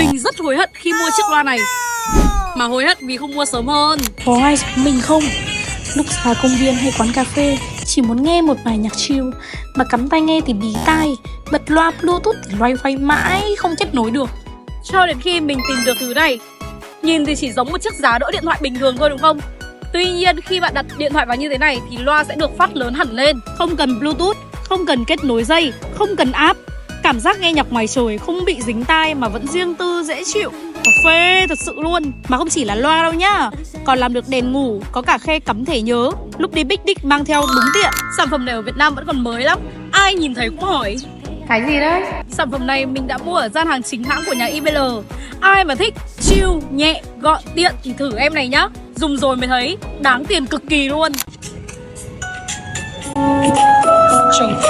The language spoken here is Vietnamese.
Mình rất hối hận khi mua chiếc loa này, mà hối hận vì không mua sớm hơn. Có ai giống mình không? Lúc ra công viên hay quán cà phê, chỉ muốn nghe một bài nhạc chill, mà cắm tai nghe thì bí tai, bật loa bluetooth thì loay hoay mãi không kết nối được. Cho đến khi mình tìm được thứ này. Nhìn thì chỉ giống một chiếc giá đỡ điện thoại bình thường thôi đúng không? Tuy nhiên khi bạn đặt điện thoại vào như thế này thì loa sẽ được phát lớn hẳn lên. Không cần bluetooth, không cần kết nối dây, không cần app. Cảm giác nghe nhạc ngoài trời không bị dính tai mà vẫn riêng tư dễ chịu. Phê thật sự luôn. Mà không chỉ là loa đâu nhá, còn làm được đèn ngủ, có cả khe cắm thẻ nhớ. Lúc đi picnic mang theo đúng tiện. Sản phẩm này ở Việt Nam vẫn còn mới lắm. Ai nhìn thấy cũng hỏi Cái gì đấy? Sản phẩm này mình đã mua ở gian hàng chính hãng của nhà IBL. Ai mà thích chill, nhẹ, gọn, tiện thì thử em này nhá. Dùng rồi mới thấy đáng tiền cực kỳ luôn. Trồng